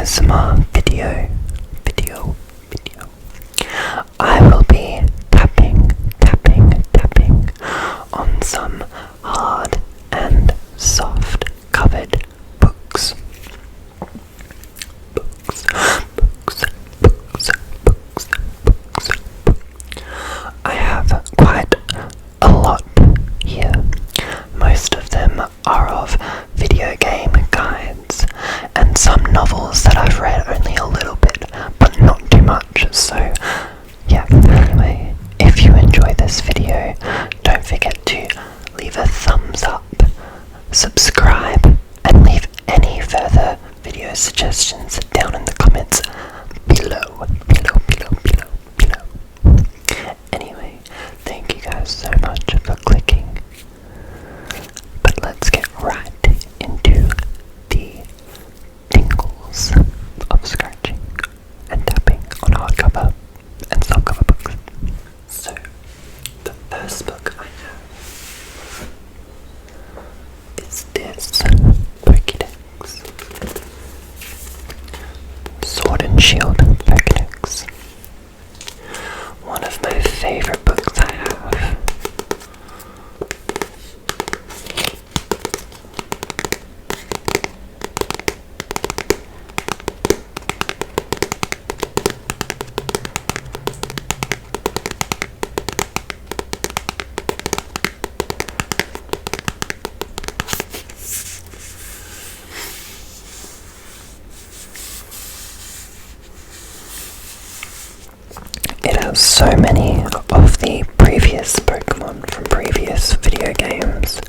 ASMR video. I will be tapping on some hard and soft covered books. I have quite a lot here. Most of them are of video game guides and some novels that I've read only a little bit, but not too much. So yeah, anyway, if you enjoy this video, don't forget to leave a thumbs up, subscribe, and leave any further video suggestions down in the comments below. Anyway, thank you guys so much for clicking. But let's get right into the tingles of scratching and tapping on hardcover and softcover books. So, the first book I have is this Pokédex. Sword and Shield Pokédex. One of my favorite books I have. It has so many of the previous Pokemon from previous video games,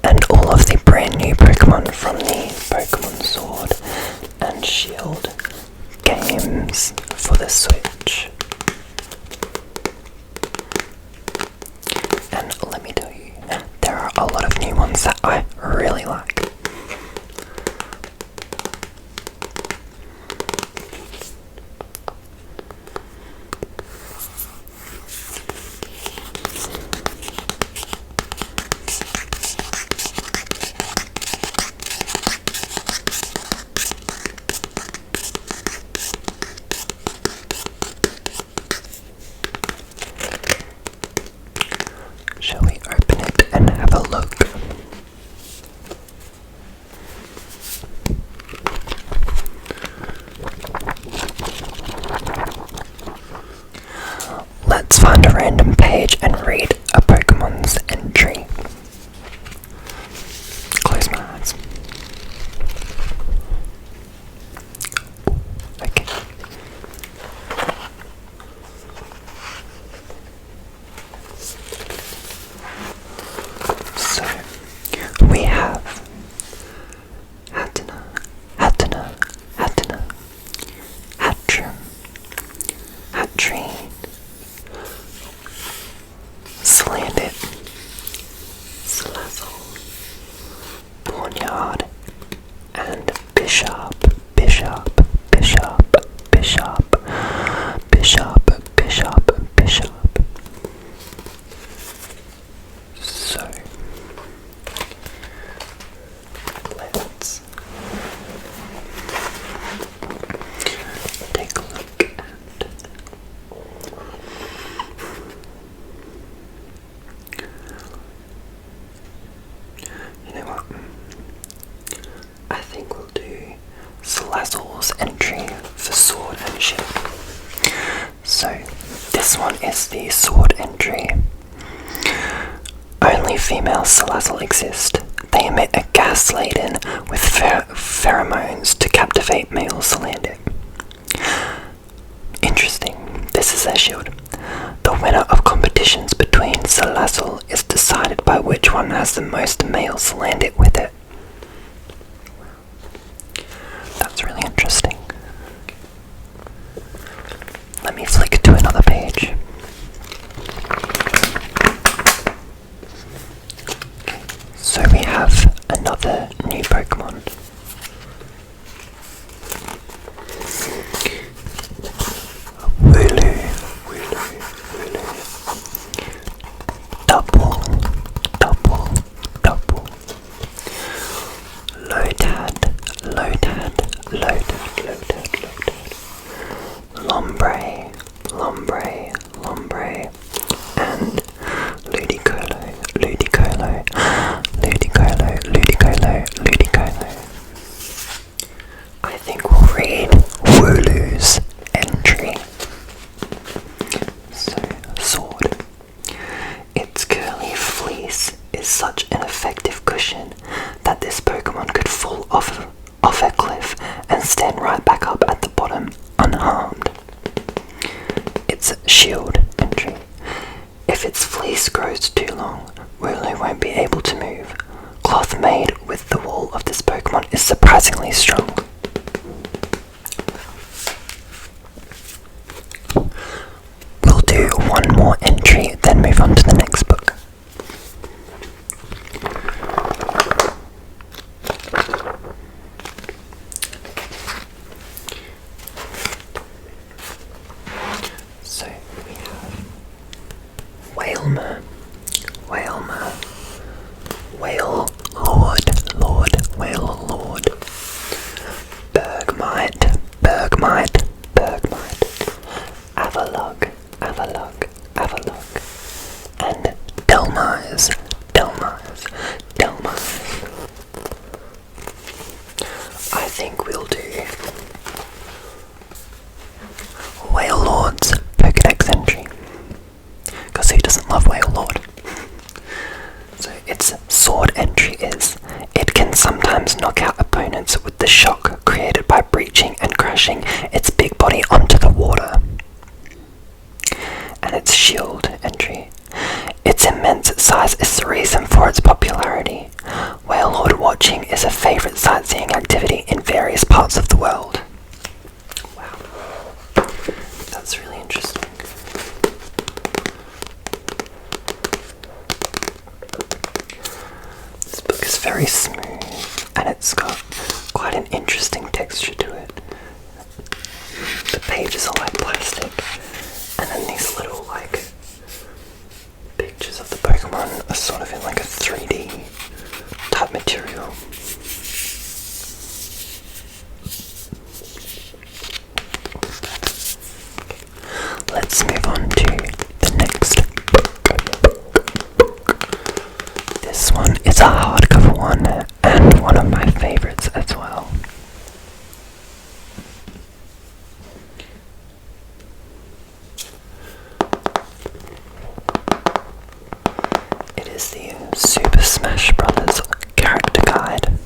and all of the brand new Pokemon from the Pokemon Sword and Shield games for the Switch. And let me tell you, there are a lot of new ones that I really like. Shall we open it and have a look? Let's find a random page and read a Pokemon's entry. Close my eyes. Okay. So, we have Hatena, Hatrim, Hatrine, Slandit, Slazzle, Barnyard, and Bishop. So, let's take a look at you know what? I think we'll do Slazzle's entry for Sword and Shield. So, this one is the Sword entry. Only female Salazzle exist. They emit a gas laden with pheromones to captivate male Salandit. Interesting. This is their shield. The winner of competitions between Salazzle is decided by which one has the most male Salandit with it. That's really interesting. Let me flick to another page. So we have another new Pokemon. Wooloo. Double. Lotad. cushion that this Pokemon could fall off a cliff and stand right back up at the bottom unharmed. It's shield entry. If its fleece grows too long, Wooloo won't be able to move. Cloth made with the wool of this Pokemon is surprisingly strong. We'll do one more entry, then move on to the next book. So we have Whalmer, Whale Lord, Whale Lord, Bergmite, Avalugg, and Delmise. I think we'll do Whale Lord's Pokedex entry, because who doesn't love Whale Lord? So its sword entry is, it can sometimes knock out opponents with the shock created by breaching and crashing its big body onto the water. And its shield entry, its immense size is the reason for its popularity. Whale Lord watching is a favourite sightseeing activity in various parts of the world. Wow, that's really interesting. This book is very smooth and it's got quite an interesting texture to it. The pages are like plastic, and then these little like pictures of the Pokemon are sort of in like a 3D type material. Let's move on to the next book. This one is a hardcover one and one of my favourites as well. It is the Super Smash Bros. Character Guide.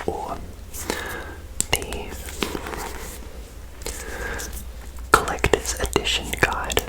Or the Collector's Edition Guide.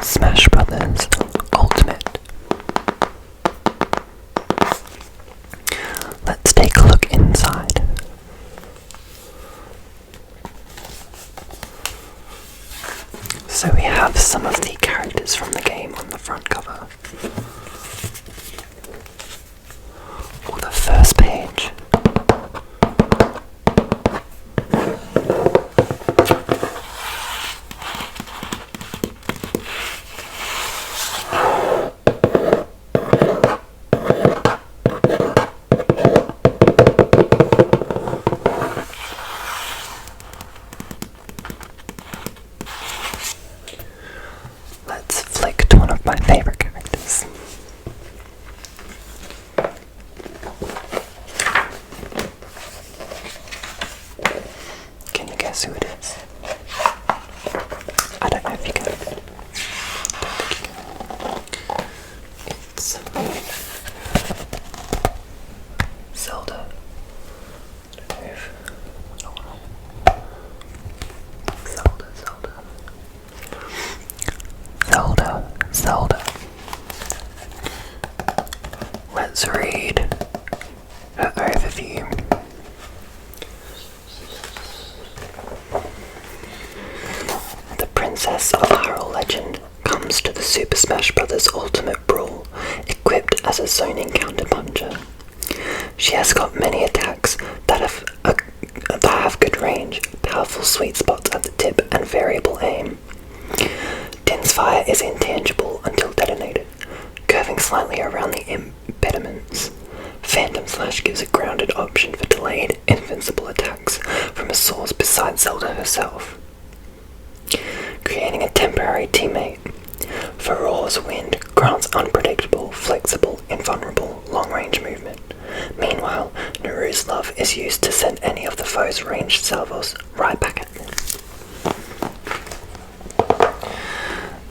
Smash Brothers Ultimate. Let's take a look inside. So we have some of the characters from the game on the front cover. Or the first page. Let's flick to one of my favorite characters. Can you guess who it is? I don't know if you can. Don't think you can. It's Zelda. I don't know if I don't want Princess of Hyrule Legend comes to the Super Smash Bros. Ultimate Brawl, equipped as a zoning counterpuncher. She has got many attacks that have good range, powerful sweet spots at the tip, and variable aim. Din's fire is intangible until detonated, curving slightly around the impediments. Phantom Slash gives a grounded option for delayed, invincible attacks from a source besides Zelda herself, creating a temporary teammate. Feror's Wind grants unpredictable, flexible, invulnerable, long-range movement. Meanwhile, Naru's Love is used to send any of the foe's ranged salvos right back at them.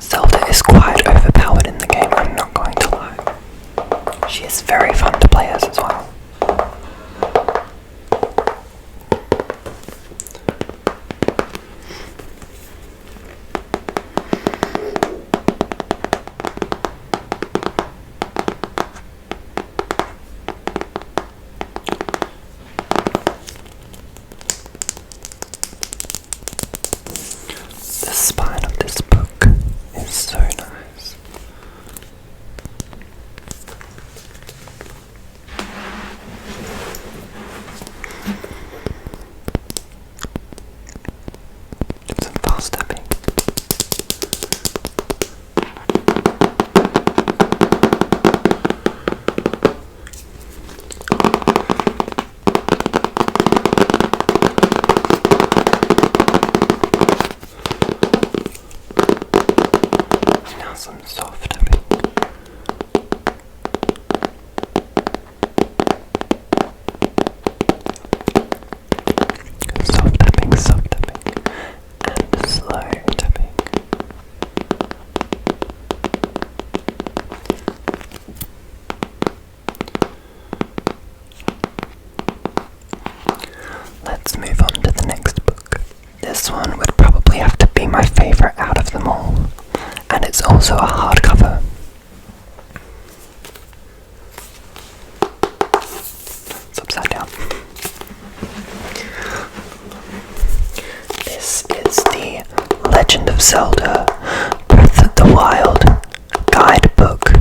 Zelda is quite overpowered in the game, I'm not going to lie. She is very fun to play as well. The spine of this book is so nice. It's some fast tapping. Now some soft tapping. Soft tapping, and slow tapping. Let's move on to the next book. This one would probably have to be my favourite out of them all, and it's also a hardcover. It's upside down. This is the Legend of Zelda Breath of the Wild Guidebook.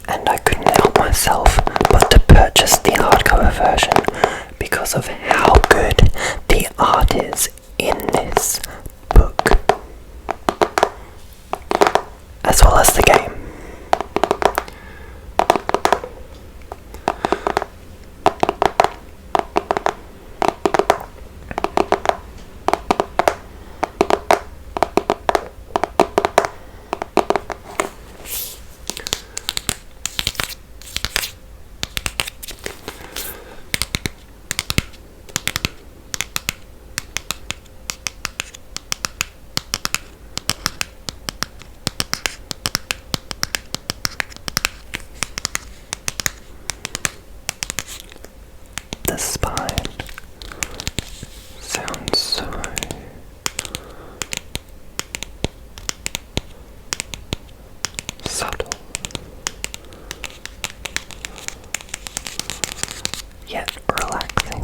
And I couldn't help myself but to purchase the hardcover version because of how good the art is in this book, as well as the game. The spine sounds so subtle, yet relaxing.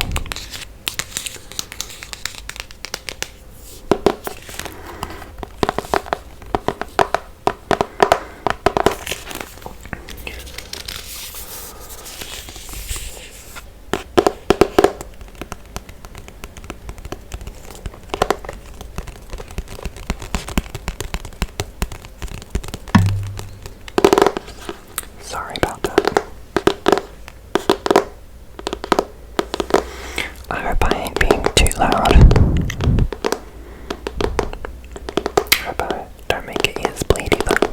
Sorry about that. I hope I ain't being too loud. I hope I don't make your ears bleed either.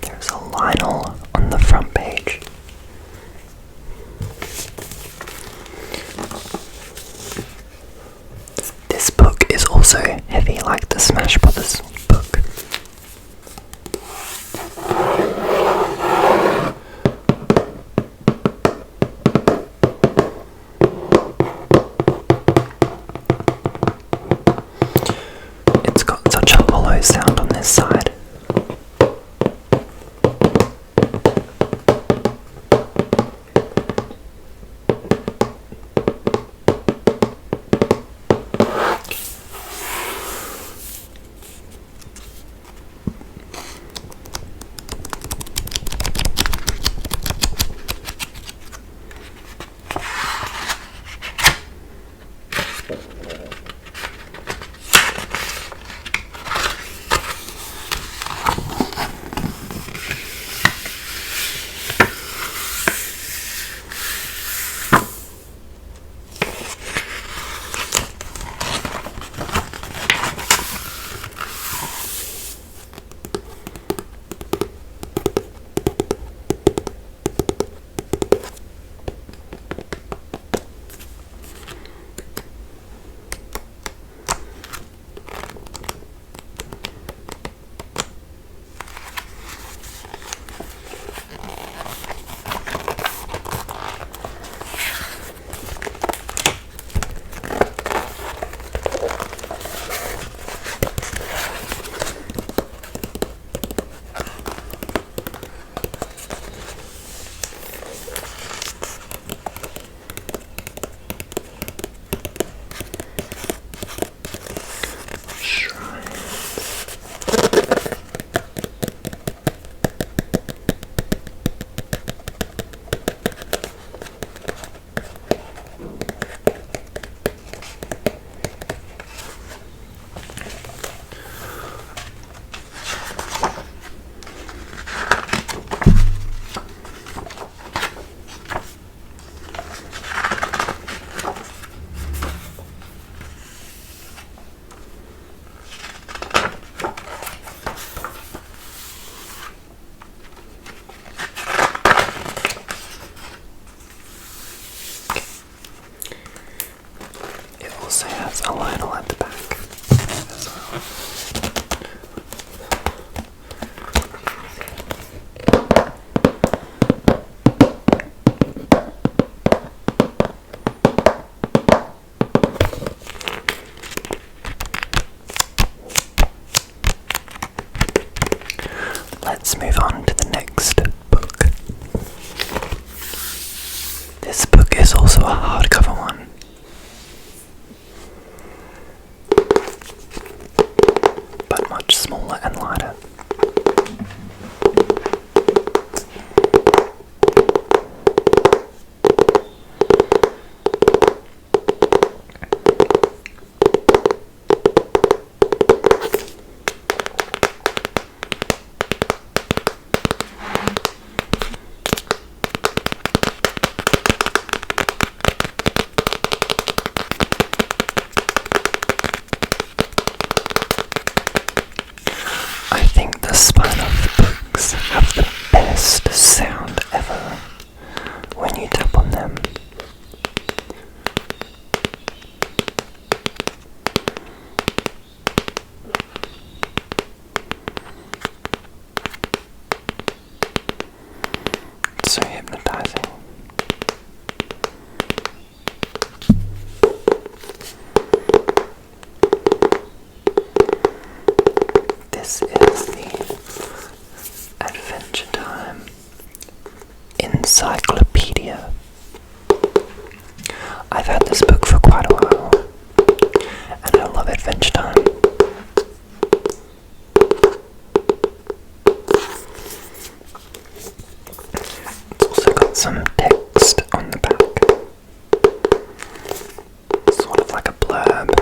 There's a Lionel on the front page. This book is also heavy like the Smash Brothers book. yellow sound on this side. Also has a ladle at the back as well. Let's move on to the next book. This book is also a hardcover one. Much smaller and lighter. I think the spine of the books have the best sound ever when you tap on them. It's so hypnotizing. This is the Adventure Time Encyclopedia. I've had this book for quite a while, and I love Adventure Time. It's also got some text on the back, sort of like a blurb.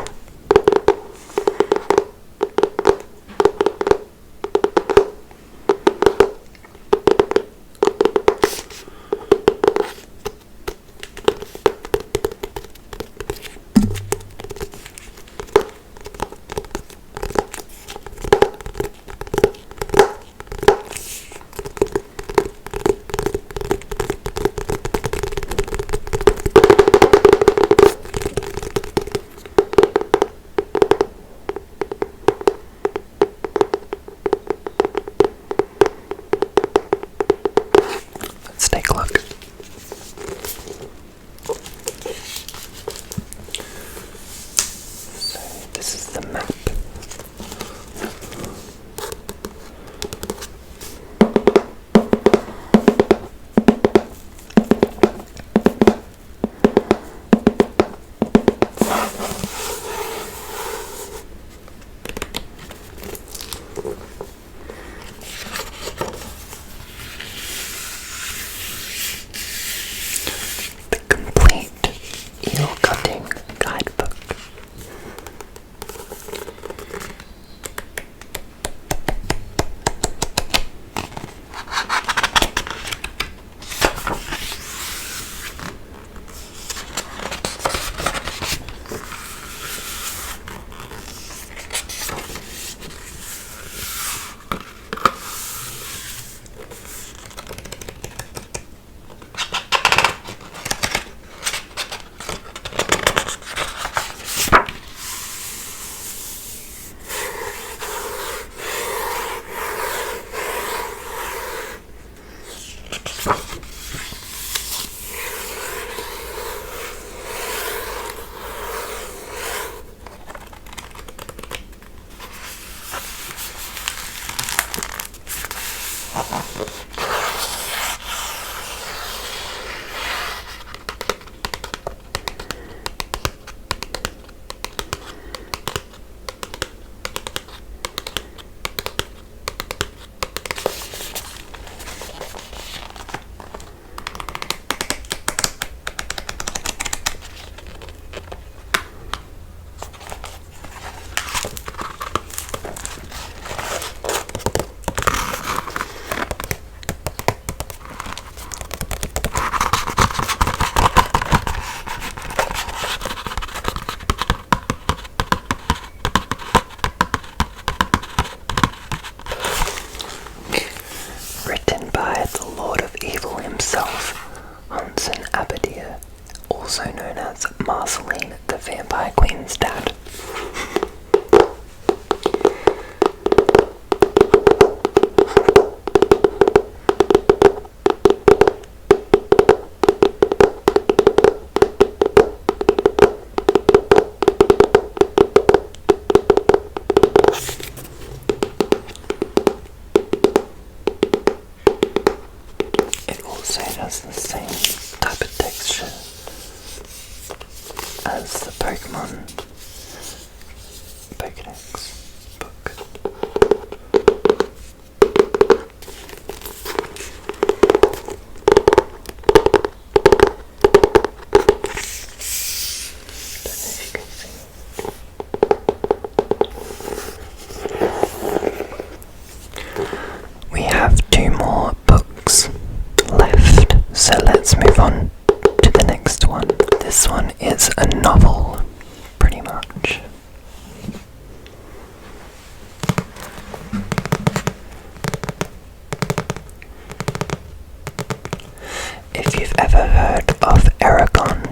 you've ever heard of Aragon,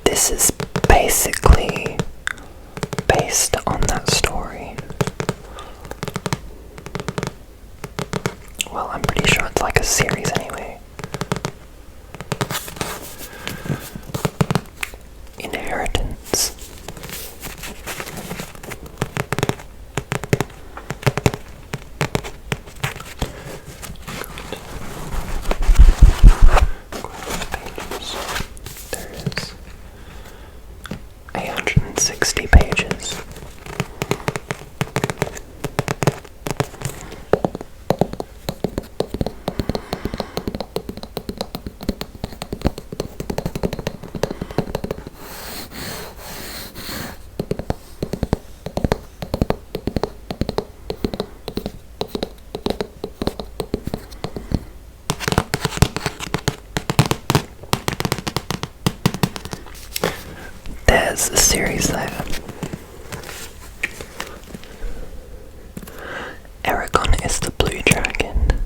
this is basically based on that story. Well, I'm pretty sure it's like a series anyway. Inheritance. There is 860 pages. There's a series there. Aragon is the blue dragon.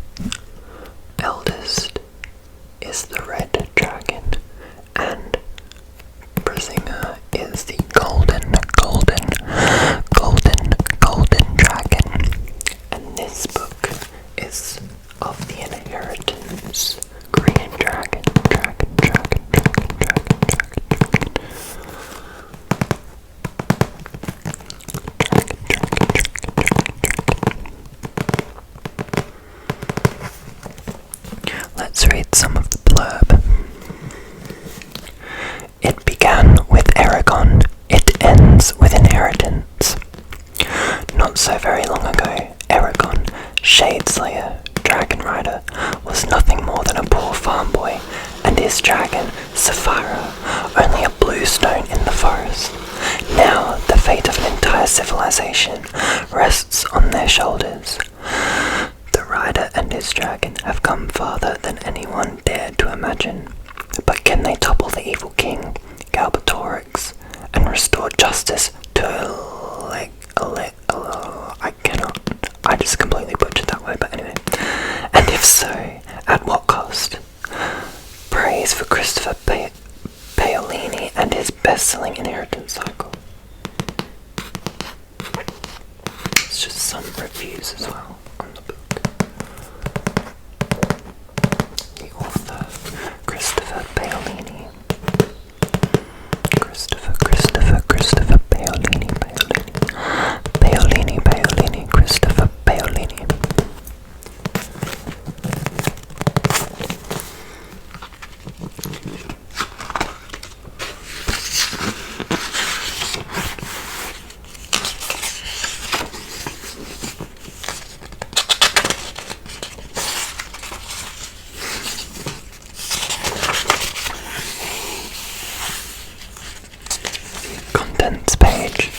Eldest is the red dragon. And Brisinga is the golden dragon. And this book is of the inheritance. Green dragon. Let's read some of the blurb. It began with Aragon, it ends with inheritance. Not so very long ago, Aragon, Shadeslayer, Dragon Rider, was nothing more than a poor farm boy, and his dragon, Sapphira, only a blue stone in the forest. Now the fate of an entire civilization rests on their shoulders. The rider and his dragon have come farther than anyone dared to imagine. But can they topple the evil king, Galbatorix, and restore justice to I cannot. I just completely butchered that word, but anyway. And if so, at what cost? Praise for Christopher Paolini and his best-selling inheritance cycle. It's just some reviews as well on the book. The author, Christopher Paolini. Christopher Paolini. Christopher Paolini. Contents page.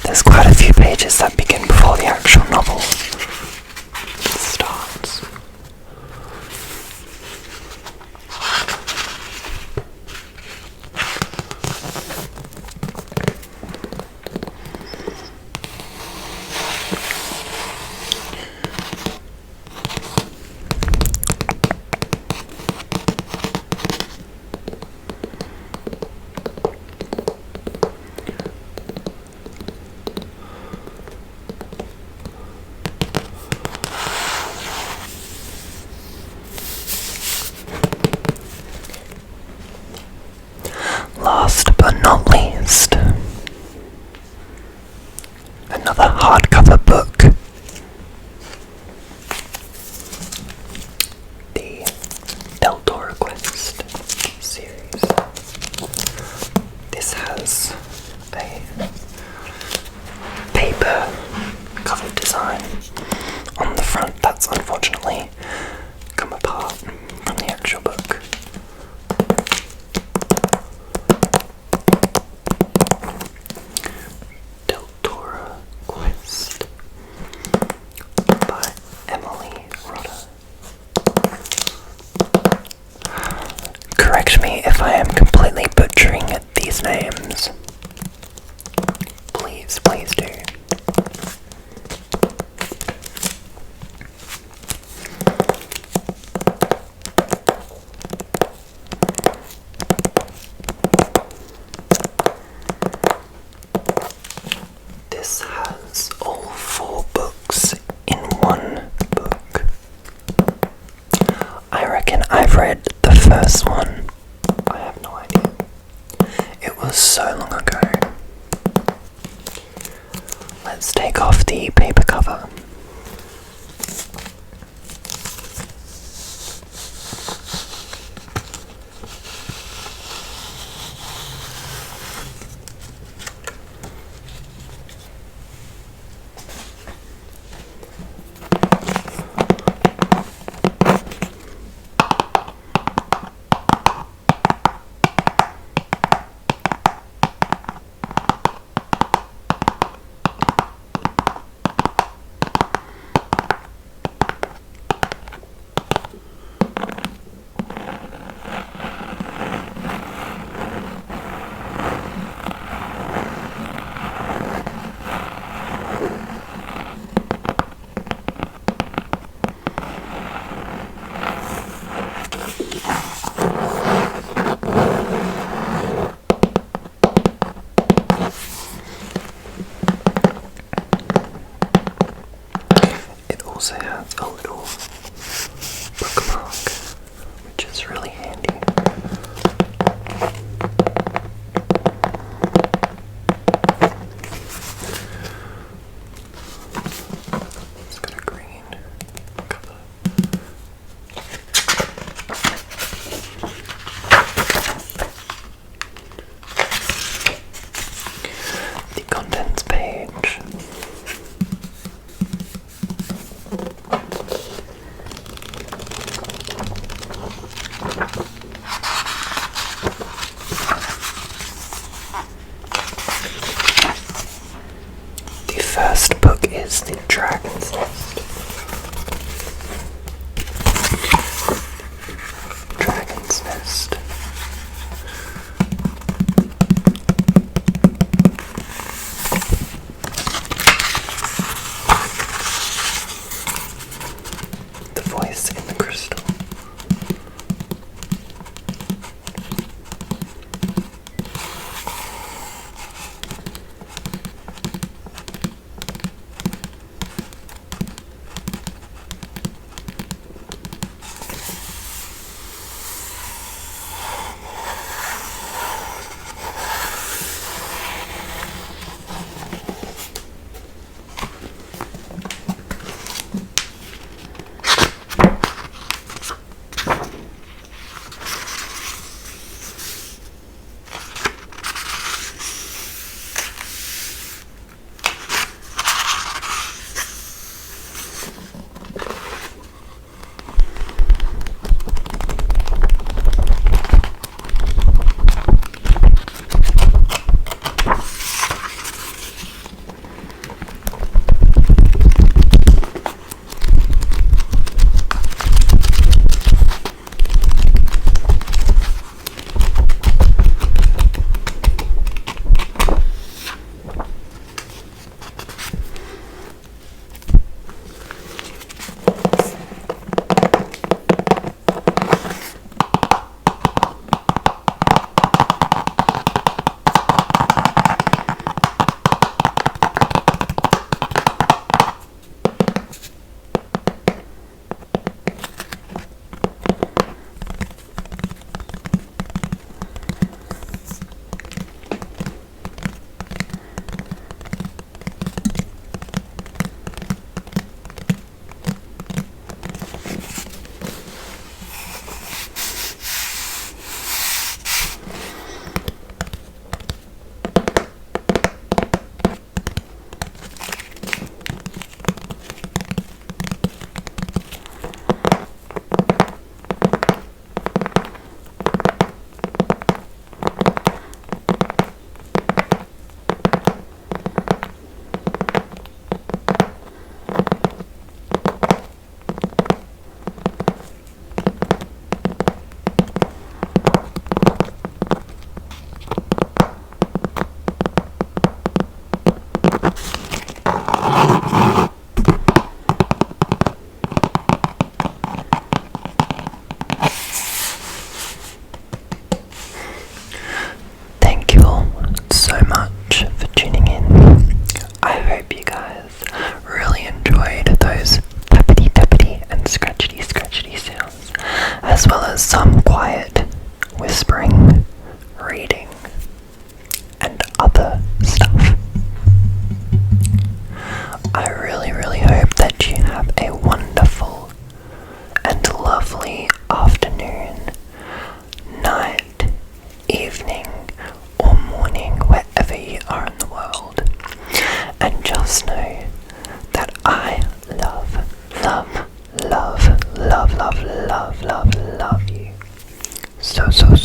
There's quite a few pages that begin before the actual novel starts. Last but not least, another hardcover book. The Toro Quest series. This has a paper cover design on the front that's unfortunately come apart from the actual book. Toro Quest by read the first one? I have no idea. It was so long ago. Let's take off the paper cover. Also has a little bookmark, which is really handy. It's got a green cover. The contents page. The first book is The Dragon's Nest. Dragon's Nest. The Voice in the Crystal. reading, and other stuff. I really, really hope that you have a wonderful and lovely afternoon, night, evening, or morning, wherever you are in the world. And just know that I love, love, love, love, love, love, love, love you so, so,